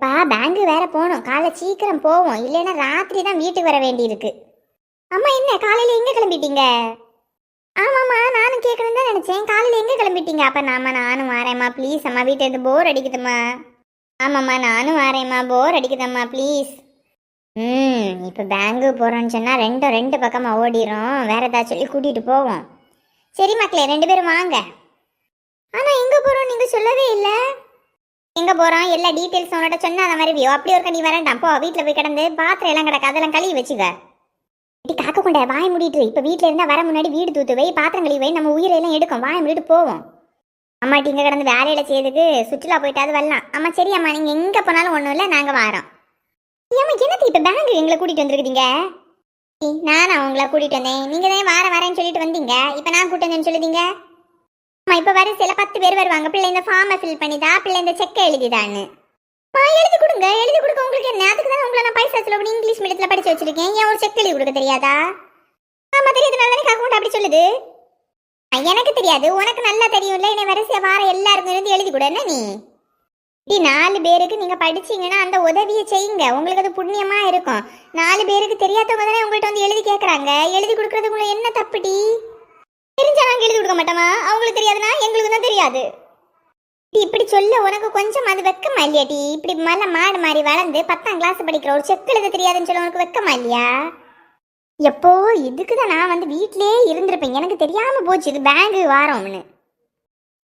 Bank வேற போகணும். காலைல சீக்கிரம் போவோம், இல்லைன்னா ராத்திரி தான் வீட்டுக்கு வர வேண்டியிருக்கு. அம்மா என்ன காலையில எங்க கிளம்பிட்டீங்க? ஆமாம்மா, நானும் கேட்கணும் தான் நினைச்சேன். காலையில எங்க கிளம்பிட்டீங்க? அப்ப நானும் வரேம்மா ப்ளீஸ் அம்மா, வீட்டு இருந்து போர் அடிக்குதும்மா. ஆமாம்மா நானும் வரேம்மா, போர் அடிக்குதம்மா ப்ளீஸ். இப்போ பேங்கு போகிறோன்னு சொன்னால் ரெண்டு பக்கமாக ஓடிடும். வேற ஏதாச்சும் சொல்லி கூட்டிகிட்டு போவோம். சரி மக்களே, 2 பேரும் வாங்க. ஆனால் எங்கே போகிறோம் நீங்கள் சொல்லவே இல்லை. எங்கே போகிறோம் எல்லா டீட்டெயில்ஸ் உன்னோட சொன்னால் அந்த மாதிரி வியோ அப்படி ஒரு நீ வரேன்டாம். போ, வீட்டில் போய் கிடந்து பாத்திரம் எல்லாம் கிடக்கு, அதெல்லாம் கழுவி வச்சுக்க. இப்படி காக்க கொண்ட வாய் மூடிட்டு இப்போ வீட்டில் இருந்தால் வர முன்னாடி வீடு தூத்து வை, பாத்திரம் கழுவி வை, நம்ம உயிரெல்லாம் எடுக்கும். வாய் மூடிட்டு போவோம். அம்மாட்டி இங்கே கிடந்து வேலையில் செய்யறதுக்கு சுற்றுலா போயிட்டாது வரலாம். அம்மா சரி அம்மா, நீங்கள் எங்கே போனாலும் ஒன்றும் இல்லை, நாங்கள் வரோம். ஏம்மா என்னது இப்போ பேங்கு எங்களை கூட்டிகிட்டு வந்துருக்குறீங்க? நானா உங்களை கூட்டிகிட்டு வந்தேன், நீங்கள் தான் வரேன்னு சொல்லிட்டு வந்தீங்க. இப்போ நான் கூட்டு வந்தேன்னு சொல்லுதீங்க. அம்மா இப்போ வர சில 10 பேர் வருவாங்க. பிள்ளை இந்த ஃபார்மை ஃபில் பண்ணிதா, பிள்ளை இந்த செக்கை எழுதிதான்னு. எழுதி கொடுங்க, எழுதி கொடுக்க உங்களுக்கு என்ன? அதுக்கு தான் உங்களை நான் பைசா செலவு பண்ணி இங்கிலீஷ் மீடியத்தில் படிச்சு வச்சிருக்கேன். ஏன் ஒரு செக் எழுதி கொடுக்க தெரியாதா? ஆமாம் தெரியுது, நல்லா அக்கௌண்ட் அப்படி சொல்லுது. எனக்கு தெரியாது, உனக்கு நல்லா தெரியும்ல. என்னை வரிசையா வார எல்லாருக்கும் இருந்து எழுதி கொடு. என்ன நீ 4 பேருக்கு நீங்க படிச்சீங்கன்னா அந்த உதவியை செய்யுங்க, உங்களுக்கு அது புண்ணியமா இருக்கும். 4 பேருக்கு தெரியாதவங்க தானே உங்கள்கிட்ட வந்து எழுதி கேட்கறாங்க. எழுதி கொடுக்கறது உங்களுக்கு என்ன தப்புடி? தெரிஞ்சா நாங்க எழுதி கொடுக்க மாட்டோமா? அவங்களுக்கு தெரியாதுன்னா எங்களுக்கு தான் தெரியாது. இப்படி சொல்ல உனக்கு கொஞ்சம் அது வெக்கமா இல்லையாட்டி? இப்படி மலை மாடு மாதிரி வளர்ந்து 10ஆம் கிளாஸ் படிக்கிற ஒரு செக் எழுத தெரியாதுன்னு சொல்ல உனக்கு வெக்கமா இல்லையா? எப்போ இதுக்குதான் நான் வந்து வீட்டிலே இருந்திருப்பேன். எனக்கு தெரியாம போச்சு இது பேங்கு வாரோம்னு.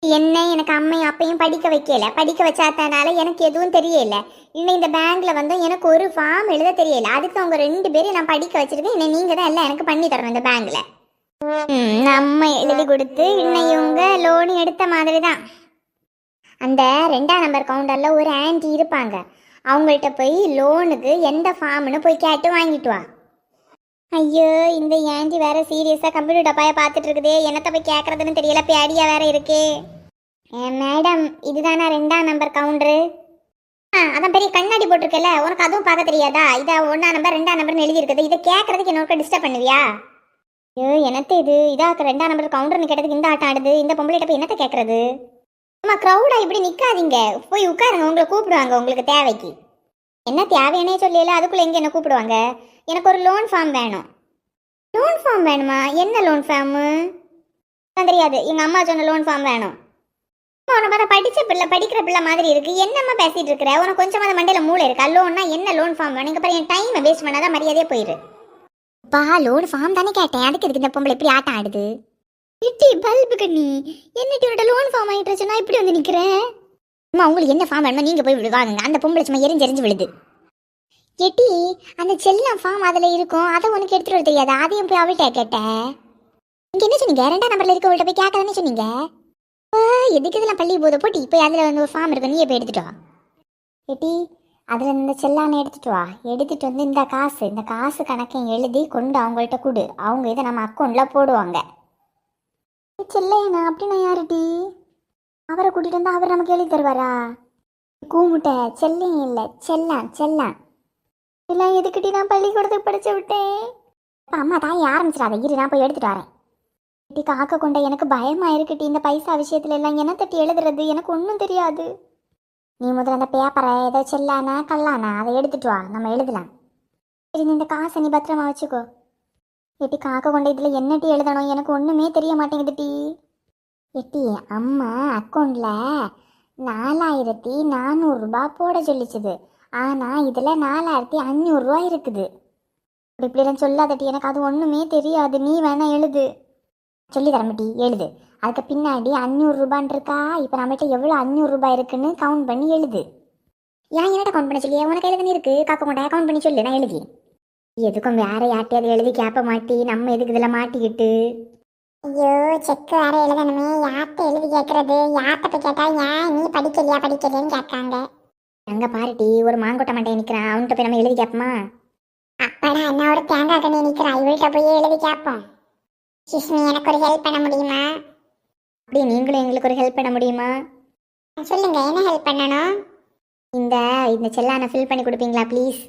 என்ன எனக்கு அம்மையும் அப்பையும் படிக்க வைக்கல, படிக்க வச்சாதனால எனக்கு எதுவும் தெரியல. இன்னும் இந்த பேங்க்ல வந்து எனக்கு ஒரு ஃபார்ம் எழுத தெரியல. அதுக்கு அவங்க 2 பேரும் நான் படிக்க வச்சிருக்கேன். இன்னும் நீங்க தான் எல்லாம் எனக்கு பண்ணி தரணும் இந்த பேங்க்ல. நம்ம எழுதி கொடுத்து இன்னும் இவங்க லோன் எடுத்த மாதிரி தான். அந்த 2ஆம் நம்பர் கவுண்டர்ல ஒரு ஆன்டி இருப்பாங்க. அவங்கள்ட்ட போய் லோனுக்கு எந்த ஃபார்ம்னு போய் கேட்டு வாங்கிட்டு வா. ஐயோ, இந்த ஆன்டி வேற சீரியஸா கம்ப்யூட்டர் டப்பாய பார்த்துட்டு இருக்குதே, என்னத்த போய் கேட்கறதுன்னு தெரியல. பேடியா வேற இருக்கே. மேடம், இதுதானா 2ஆம் நம்பர் கவுண்டரு? அதான் பெரிய கண்ணாடி போட்டிருக்கல, உனக்கு அதுவும் பார்க்க தெரியாதா? இதை 1ஆம் நம்பர் 2ஆம் நம்பர்னு எழுதி இருக்குது. இதை கேட்கறதுக்கு என்னோட டிஸ்டர்ப் பண்ணுவியா? ஐயோ, என்னத்த இது இதாக்கு 2ஆம் நம்பர் கவுண்டர்னு கேட்டதுக்கு இந்த ஆட்டம் ஆடுது. இந்த பொம்பளைகிட்ட போய் என்னத்த கேட்கறது? அம்மா க்ரௌடா இப்படி நிற்காதீங்க, போய் உட்காருங்க. உங்களை கூப்பிடுவாங்க உங்களுக்கு தேவைக்கு. என்ன தேவையானே சொல்லல, அதுக்குள்ளே எங்கே என்ன கூப்பிடுவாங்க? எனக்கு ஒரு லோன் ஃபார்ம் வேணும். லோன் ஃபார்ம் வேணுமா? என்ன லோன் ஃபார்மு? தெரியாது, எங்கள் அம்மா சொன்ன லோன் ஃபார்ம் வேணும். உனக்கு பார்த்தா படித்த பிள்ளை படிக்கிற பிள்ளை மாதிரி இருக்கு. என்னம்மா பேசிட்டு இருக்கிற? உனக்கு கொஞ்சமாக மண்டையில் மூளை இருக்கா? லோன்னா என்ன லோன் ஃபார்ம் வேணும்? நீங்கள் என் டைமை வேஸ்ட் பண்ணாதான் மரியாதையே போயிரு. லோன் ஃபார்ம் தானே கேட்டேன், அதுக்கு எதுக்கு இந்த பொம்பளை இப்படி ஆட்டம் ஆடுது? இட்டி பல்பு கண்ணி, என்னட்டி உன்னோட லோன் ஃபார்ம் ஆகிட்டு நான் இப்படி வந்து நிற்கிறேன். அம்மா உங்களுக்கு என்ன ஃபார்ம் வேணுமோ நீங்கள் போய் விடுவாங்க. அந்த பொம்பளை சும்மா எரிஞ்சு விழுது. எட்டி அந்த செல்லம் ஃபார்ம் அதில் இருக்கும், அதை உனக்கு எடுத்துகிட்டு வர தெரியாது. அதையும் போய் அவள்கிட்ட கேட்டேன். நீங்கள் என்ன சொன்னீங்க? 2ஆம் நம்பரில் இருக்க அவள்கிட்ட போய் கேட்க தானே சொன்னீங்க. எதுக்கு இதெல்லாம் பள்ளி போதை போட்டு இப்போ அதில் வந்து ஒரு ஃபார்ம் இருக்கு, நீயே போய் எடுத்துட்டு வா. எட்டி அதில் இந்த செல்லான்னு எடுத்துட்டு வா. எடுத்துகிட்டு வந்து இந்த காசு கணக்கையும் எழுதி கொண்டு அவங்கள்ட்ட கொடு. அவங்க இதை நம்ம அக்கௌண்ட்டில் போடுவாங்க. செல்லையண்ணா அப்படின்னா யாருட்டி? அவரை கூட்டிகிட்டு வந்து அவர் நமக்கு எழுதி தருவாரா? கூமுட்டை செல்லையும் இல்லை, செல்லான். எல்லாம் எதுக்கிட்டி? நான் பள்ளிக்கூடத்துக்கு படிச்சு விட்டேன். அம்மா தாய் ஆரம்பிச்சிடாத, இரு நான் போய் எடுத்துட்டு வரேன். இட்டி காக்க கொண்ட எனக்கு பயமா இருக்குட்டி. இந்த பைசா விஷயத்துல எல்லாம் என்ன தட்டி எழுதுறது? எனக்கு ஒன்றும் தெரியாது. நீ முதல்ல அந்த பேப்பரை ஏதோ செல்லானா கல்லானா அதை எடுத்துட்டு வா, நம்ம எழுதலாம். சரி, இந்த காசை நீ பத்திரமா வச்சுக்கோ. எட்டி காக்க கொண்ட இதில் என்னட்டி எழுதணும்? எனக்கு ஒன்றுமே தெரிய மாட்டேங்குது டி. எட்டி அம்மா அக்கௌண்ட்ல 4400 ரூபாய் போட சொல்லிச்சுது. ஆனால் இதில் 4500 ரூபாய் இருக்குது. இப்படிலாம் சொல்லாதட்டி, எனக்கு அது ஒன்றுமே தெரியாது. நீ வேணா எழுது. சொல்லி தரமாட்டி, எழுது. அதுக்கு பின்னாடி 500 ரூபான்னு இருக்கா. இப்போ நம்மகிட்ட எவ்வளோ 500 ரூபாய் இருக்குன்னு கவுண்ட் பண்ணி எழுது. ஏன் என்னட்ட கவுண்ட் பண்ண சொல்லி? உனக்கு எழுதுன்னு இருக்கு, காக்க கொண்டா கவுண்ட் பண்ணி சொல்லு, நான் எழுதி. எதுக்கும் வேற யார்ட்டையாவது எழுதி கேப்ப மாட்டி நம்ம எதுக்கு இதில் மாட்டிக்கிட்டு? ஐயோ, செக் வேற எழுதணுமே, யார்கிட்ட எழுதி கேட்கறது? யார்கிட்ட போய் கேட்டா ஏன் நீ படிக்கலையான்னு கேட்காங்க. அங்கே பாருட்டி, ஒரு மாங்கொட்டை மண்டையை நிற்கிறான், அவன்கிட்ட போய் நம்ம எழுதி கேட்போமா? அப்பாடா, என்ன ஒரு தேங்காய் கண்ணி நிற்கிறான், இவள்கிட்ட போய் எழுதி கேட்போம். சுஷ்மி, எனக்கு ஒரு ஹெல்ப் பண்ண முடியுமா? அப்படியே நீங்களும் எங்களுக்கு ஒரு ஹெல்ப் பண்ண முடியுமா? சொல்லுங்க, என்ன ஹெல்ப் பண்ணணும்? இந்த செல்லானை ஃபில் பண்ணி கொடுப்பீங்களா ப்ளீஸ்?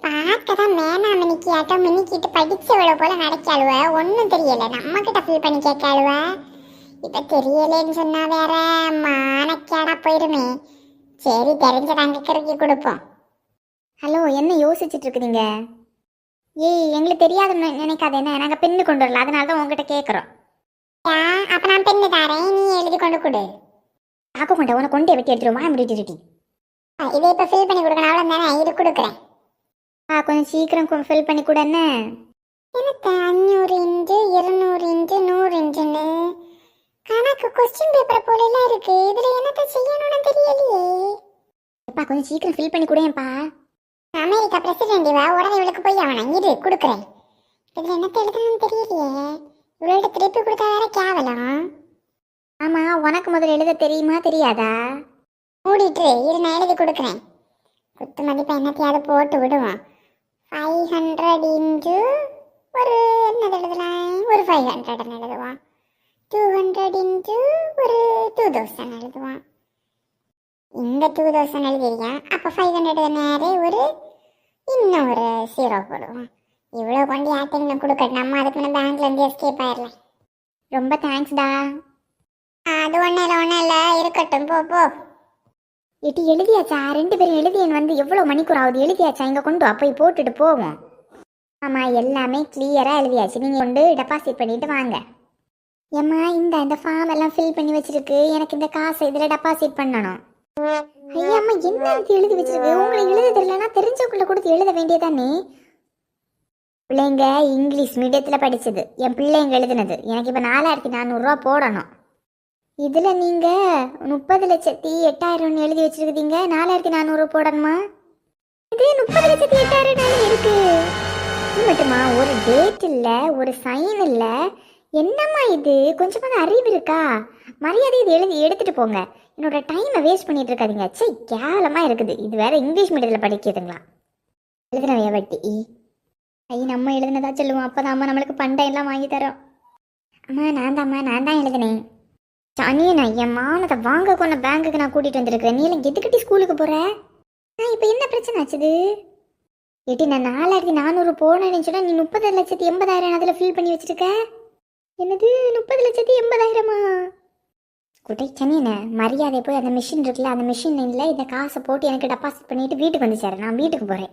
பார்க்கதான் மேனாம நிக்கியாட்டம் மினிக்கிட்டு படிச்சவளோ போல நடக்காளுவ. ஒன்றும் தெரியல, நம்ம கிட்ட ஃபில் பண்ணி கேட்காளுவ. இப்போ தெரியலேன்னு சொன்னா வேற மானக்கேடா போயிருமே. சரி, தெரிஞ்ச தங்கக்கரைக்கு கொடுப்போம். ஹலோ, என்ன யோசிச்சுட்டு இருக்குறீங்க? ஏய், எங்களுக்கு தெரியாதுன்னு நினைக்காத. என்ன நாங்கள் பெண்ணு கொண்டு வரல, அதனால தான் உங்ககிட்ட கேட்குறோம். அப்ப நான் பெண்ணு தாரேன், நீ எழுதி கொண்டு கொடு. ஆக்க கொண்ட உனக்கு கொண்டே வெட்டி எடுத்துருவோமா முடிட்டு. இதை இப்ப ஃபில் பண்ணி கொடுக்கணும், அவ்வளவு தானே? இது கொடுக்குறேன். கொஞ்சம் சீக்கிரம் ஃபில் பண்ணி கூட. என்ன எனக்கு 500 இன்ச்சு 200 இன்ச்சு 100 இன்ச்சுன்னு கணக்கு கொஸ்டின் பேப்பர் போல எல்லாம் இருக்கு. இதுல என்னத்த செய்யணும்னு தெரியலையே. கொஞ்சம் சீக்கிரம் ஃபில் பண்ணி கூடப்பா. அமெரிக்கா பிரசிடென்ட் இவ, உடனே இவளுக்கு போய் அவனா இரு கொடுக்குறேன். இதுல என்னத்த எழுதணும்னு தெரியலையே. இவள்கிட்ட திருப்பி கொடுத்தா வேற கேவலம். ஆமா, உனக்கு முதல்ல எழுத தெரியுமா தெரியாதா? மூடிட்டு இரு, நான் எழுதி கொடுக்குறேன். குத்து மதிப்பு என்னத்தையாவது போட்டு விடுவோம். 500 இன்ச்சு ஒரு என்னது எழுதலாம், ஒரு 500 எழுதுவோம். 200 இன்ச்சு ஒரு 2000 எழுதுவோம். இந்த 2000 எழுதிருக்கேன். அப்போ 500 நேரே ஒரு இன்னும் ஒரு 0 போடுவோம். இவ்வளோ கொண்டு யார்ட்டையும் கொடுக்கட்டும், நம்ம அதுக்கு முன்னே பேங்க்லேருந்து எஸ்கேப் ஆயிடலாம். ரொம்ப தேங்க்ஸ்டா. அது ஒன்றும் இல்லை, இருக்கட்டும், போ போ. எட்டி எழுதியாச்சா? 2 பேரும் எழுதியன் வந்து எவ்வளோ மணிக்கூர் ஆகுது? எழுதியாச்சா? இங்கே கொண்டு போய் போட்டுட்டு போவோம். ஆமாம், எல்லாமே கிளியராக எழுதியாச்சு. நீங்கள் கொண்டு டெபாசிட் பண்ணிட்டு வாங்க. ஏம்மா, இந்த ஃபார்ம் எல்லாம் ஃபில் பண்ணி வச்சிருக்கு. எனக்கு இந்த காசை இதில் டெபாசிட் பண்ணணும். ஐயாம்மா, என்ன எழுதி வச்சிருக்கு? உங்களுக்கு எழுத தெரியலன்னா தெரிஞ்சவங்களை கொடுத்து எழுத வேண்டியதானே. பிள்ளைங்க இங்கிலீஷ் மீடியத்தில் படித்தது, என் பிள்ளைங்க எழுதுனது. எனக்கு இப்போ 4400 போடணும். இதில் நீங்கள் 30,08,000 எழுதி வச்சிருக்குதீங்க. 4400 போடணுமா? இது 30,08,000 இருக்கு. இது மட்டுமா? ஒரு டேட் இல்லை, ஒரு சைன் இல்லை. என்னம்மா இது? கொஞ்சமாக அறிவு இருக்கா? மரியாதை இது எழுதி எடுத்துட்டு போங்க. என்னோட டைமை வேஸ்ட் பண்ணிட்டு இருக்காதீங்க. சே, கேவலமாக இருக்குது. இது வேற இங்கிலீஷ் மீடியத்தில் படிக்கிறதுங்களா? எழுதுனவைய வட்டி. நம்ம எழுதுனதா சொல்லுவோம். அப்போ தான் அம்மா நம்மளுக்கு பண்டை எல்லாம் வாங்கி தரோம். அம்மா, நான் தான் எழுதுனேன். சானியே, நான் என் மானத்தை வாங்க கொண்ட பேங்குக்கு நான் கூட்டிகிட்டு வந்திருக்கிறேன். நீ எல்லாம் எதுக்கிட்டி ஸ்கூலுக்கு போகிற? இப்போ என்ன பிரச்சனை ஆச்சுது? ஏட்டி, நான் 4400 போனேன்னு சொன்னால் நீ 30,80,000 அதில் ஃபில் பண்ணி வச்சுருக்க. என்னது 30,80,000மா? குட்டை சனியனை, மரியாதை போய் அந்த மிஷின் இருக்குல்ல, அந்த மிஷின் இல்லை, இந்த காசை போட்டு எனக்கு டெபாசிட் பண்ணிட்டு வீட்டுக்கு வந்து சேர. நான் வீட்டுக்கு போகிறேன்.